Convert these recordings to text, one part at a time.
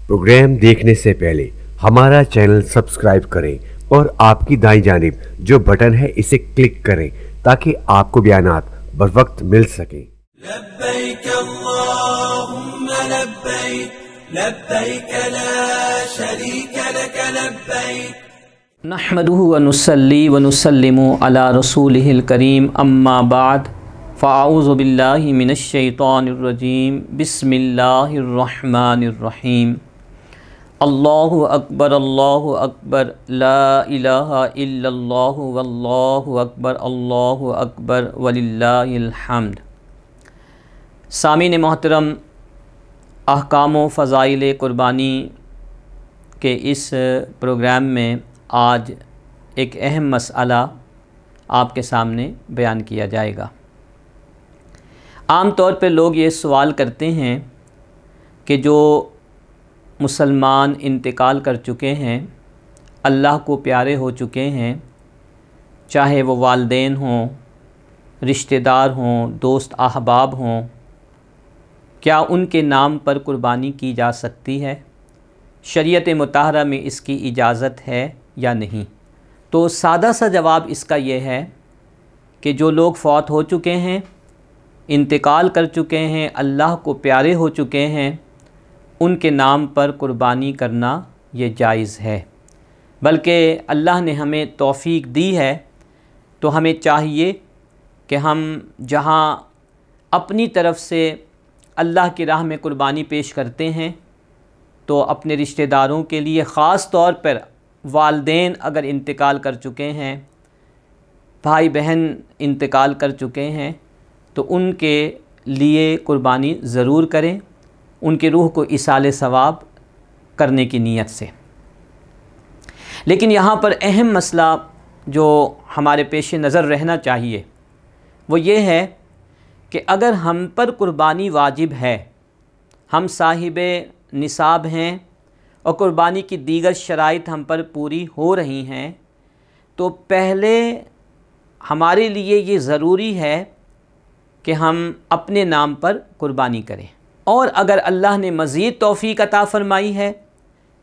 Programme देखने से पहले हमारा चैनल सब्सक्राइब करें और आपकी दाईं जानिब जो बटन है इसे क्लिक करें ताकि आपको बयानात बर वक्त मिल सके। लब्बैक अल्लाहुम्मा लब्बैक लब्बैक ला शरीक लक लब्बैक। नहमदुहु व नुसल्ली व नुसल्लिमु अला रसूलिहिल करीम अम्मा बाद फ़अऊज़ु बिल्लाहि मिनश शैतानिर रजीम बिस्मिल्लाहिर रहमानिर रहीम। अल्लाहु अकबर ला इलाहा इल्लल्लाहु वल्लाहु अकबर वलिल्लाहिल हम्द। सामीन मोहतरम, अहकाम व फ़ज़ाइल क़ुरबानी के इस प्रोग्राम में आज एक अहम मसला आपके सामने बयान किया जाएगा। आम तौर पर लोग ये सवाल करते हैं कि जो मुसलमान इंतकाल कर चुके हैं, अल्लाह को प्यारे हो चुके हैं, चाहे वो वालिदैन हों, रिश्तेदार हों, दोस्त अहबाब हों, क्या उनके नाम पर कुर्बानी की जा सकती है? शरीयत मुताहरा में इसकी इजाज़त है या नहीं? तो सादा सा जवाब इसका ये है कि जो लोग फ़ौत हो चुके हैं, इंतकाल कर चुके हैं, अल्लाह को प्यारे हो चुके हैं, उनके नाम पर कुर्बानी करना ये जायज़ है। बल्कि अल्लाह ने हमें तौफ़ीक दी है तो हमें चाहिए कि हम जहाँ अपनी तरफ से अल्लाह की राह में कुर्बानी पेश करते हैं तो अपने रिश्तेदारों के लिए, ख़ास तौर पर वालिदैन अगर इंतकाल कर चुके हैं, भाई बहन इंतकाल कर चुके हैं, तो उनके लिए कुर्बानी ज़रूर करें, उनकी रूह को इसाले सवाब करने की नीयत से। लेकिन यहाँ पर अहम मसला जो हमारे पेश नज़र रहना चाहिए वो ये है कि अगर हम पर कुर्बानी वाजिब है, हम साहिबे निसाब हैं और कुर्बानी की दीगर शराइत हम पर पूरी हो रही हैं, तो पहले हमारे लिए ये ज़रूरी है कि हम अपने नाम पर कुर्बानी करें। और अगर अल्लाह ने मज़ीद तौफ़ीक अता फ़रमाई है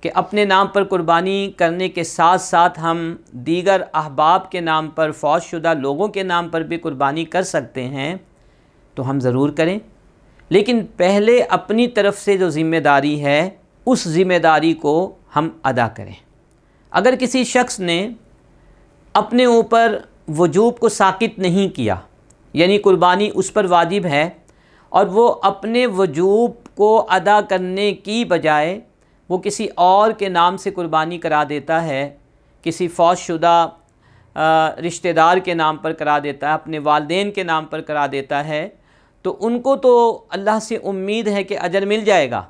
कि अपने नाम पर कुर्बानी करने के साथ साथ हम दीगर अहबाब के नाम पर, फ़ौत शुदा लोगों के नाम पर भी कुर्बानी कर सकते हैं, तो हम ज़रूर करें। लेकिन पहले अपनी तरफ से जो ज़िम्मेदारी है उस ज़िम्मेदारी को हम अदा करें। अगर किसी शख्स ने अपने ऊपर वजूब को साकित नहीं किया, यानी कुर्बानी उस पर वाजिब है और वो अपने वजूब को अदा करने की बजाय वो किसी और के नाम से कुर्बानी करा देता है, किसी फ़ौत शुदा रिश्तेदार के नाम पर करा देता है, अपने वालिदैन के नाम पर करा देता है, तो उनको तो अल्लाह से उम्मीद है कि अजर मिल जाएगा।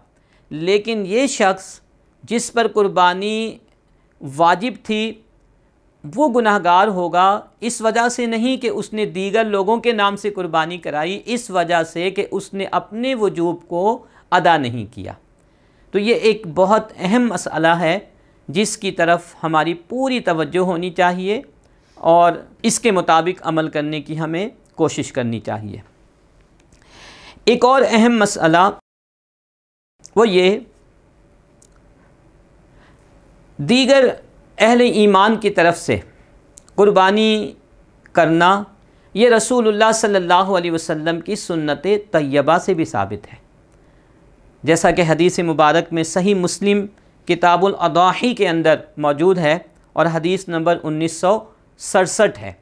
लेकिन ये शख्स जिस पर कुर्बानी वाजिब थी वो गुनाहगार होगा, इस वजह से नहीं कि उसने दीगर लोगों के नाम से कुर्बानी कराई, इस वजह से कि उसने अपने वजूब को अदा नहीं किया। तो ये एक बहुत अहम मसला है जिसकी तरफ हमारी पूरी तवज्जो होनी चाहिए और इसके मुताबिक अमल करने की हमें कोशिश करनी चाहिए। एक और अहम मसला वो ये, दीगर अहले ईमान की तरफ से कुर्बानी करना ये रसूलुल्लाह सल्लल्लाहु अलैहि वसल्लम की सुन्नत तय्यबा से भी साबित है। जैसा कि हदीस मुबारक में सही मुस्लिम किताबुल अदाही के अंदर मौजूद है और हदीस नंबर 1967 है।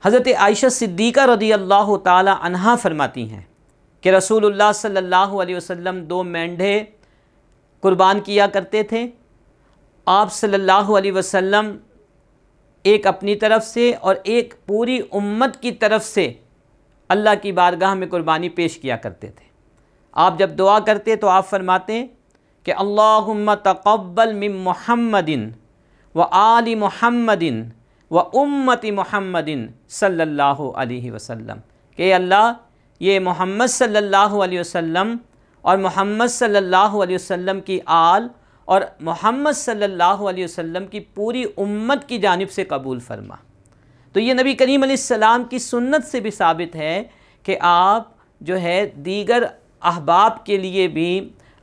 हज़रत आयशा सिद्दीक़ा रज़ियल्लाहु ताला अन्हा फरमाती हैं कि रसूलुल्लाह सल्लल्लाहु अलैहि वसल्लम 2 मेंढे कुर्बान किया करते थे। आप सल्लल्लाहु अलैहि वसल्लम एक अपनी तरफ से और एक पूरी उम्मत की तरफ से अल्लाह की बारगाह में कुर्बानी पेश किया करते थे। आप जब दुआ करते तो आप फरमाते कि अल्लाहुम्मा तक़ब्बल मिन मुहम्मदिन व आलि मुहम्मदिन व उम्मति मुहम्मदिन सल्लल्लाहु अलैहि वसल्लम, कि अल्लाह ये मोहम्मद सल्लल्लाहु अलैहि वसल्लम और मोहम्मद सल्लल्लाहु अलैहि वसल्लम की आल और मोहम्मद सल्लल्लाहु अलैहि वसल्लम की पूरी उम्मत की जानिब से कबूल फरमा। तो ये नबी करीम अलैहिस्सलाम की सुन्नत से भी साबित है कि आप जो है दीगर अहबाब के लिए भी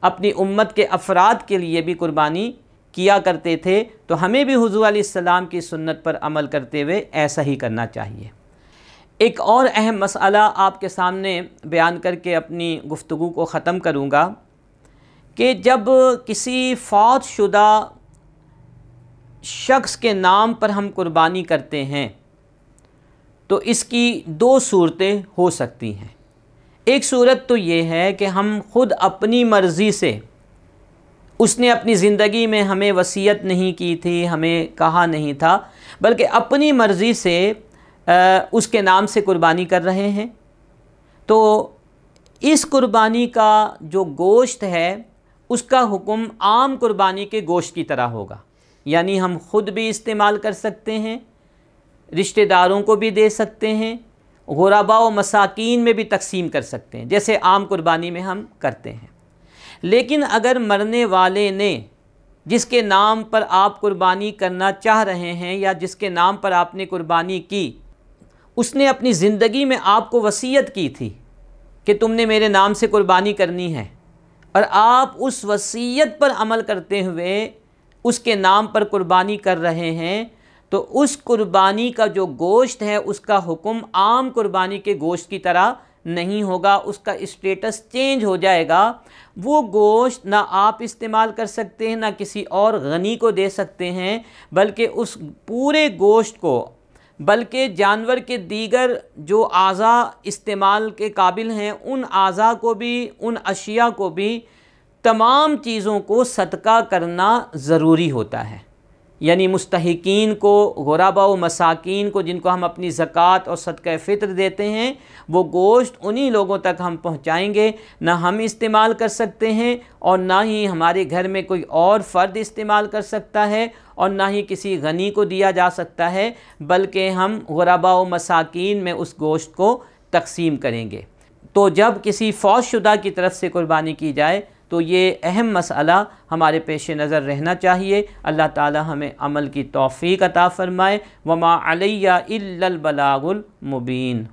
اپنی امت کے افراد کے لیے بھی قربانی کیا کرتے تھے، تو ہمیں بھی حضور علیہ السلام کی سنت پر عمل کرتے ہوئے ایسا ہی کرنا چاہیے۔ ایک اور اہم مسئلہ آپ کے سامنے بیان کر کے اپنی گفتگو کو ختم کروں گا کہ جب کسی فوت شدہ شخص کے نام پر ہم قربانی کرتے ہیں تو اس کی دو صورتیں ہو سکتی ہیں۔ ایک صورت تو یہ ہے کہ ہم خود اپنی مرضی سے، اس نے اپنی زندگی میں ہمیں وصیت نہیں کی تھی، ہمیں کہا نہیں تھا، بلکہ اپنی مرضی سے اس کے نام سے قربانی کر رہے ہیں، تو اس قربانی کا جو گوشت ہے اس کا حکم عام قربانی کے گوشت کی طرح ہوگا، یعنی ہم خود بھی استعمال کر سکتے ہیں، رشتہ داروں کو بھی دے سکتے ہیں، غرباء و مساکین میں بھی تقسیم کر سکتے ہیں، جیسے عام قربانی میں ہم کرتے ہیں۔ لیکن اگر مرنے والے نے جس کے نام پر آپ قربانی کرنا چاہ رہے ہیں یا جس کے نام پر آپ نے قربانی کی، اس نے اپنی زندگی میں آپ کو وصیت کی تھی کہ تم نے میرے نام سے قربانی کرنی ہے، اور آپ اس وصیت پر عمل کرتے ہوئے اس کے نام پر قربانی کر رہے ہیں، تو اس قربانی کا جو گوشت ہے اس کا حکم عام قربانی کے گوشت کی طرح نہیں ہوگا، اس کا اسٹیٹس چینج ہو جائے گا۔ وہ گوشت نہ آپ استعمال کر سکتے ہیں، نہ کسی اور غنی کو دے سکتے ہیں، بلکہ اس پورے گوشت کو، بلکہ جانور کے دیگر جو اعضاء استعمال کے قابل ہیں ان اعضاء کو بھی، ان اشیاء کو بھی، تمام چیزوں کو صدقہ کرنا ضروری ہوتا ہے۔ یعنی مستحقین کو، غرباء و مساکین کو، جن کو ہم اپنی زکوٰۃ اور صدقہ فطر دیتے ہیں، وہ گوشت انہی لوگوں تک ہم پہنچائیں گے، نہ ہم استعمال کر سکتے ہیں اور نہ ہی ہمارے گھر میں کوئی اور فرد استعمال کر سکتا ہے، اور نہ ہی کسی غنی کو دیا جا سکتا ہے، بلکہ ہم غرباء و مساکین میں اس گوشت کو تقسیم کریں گے۔ تو جب کسی فوت شدہ کی طرف سے قربانی کی جائے تو یہ اہم مسئلہ ہمارے پیش نظر رہنا چاہیے۔ اللہ تعالی ہمیں عمل کی توفیق عطا فرمائے۔ وما علیہ الا البلاغ المبین۔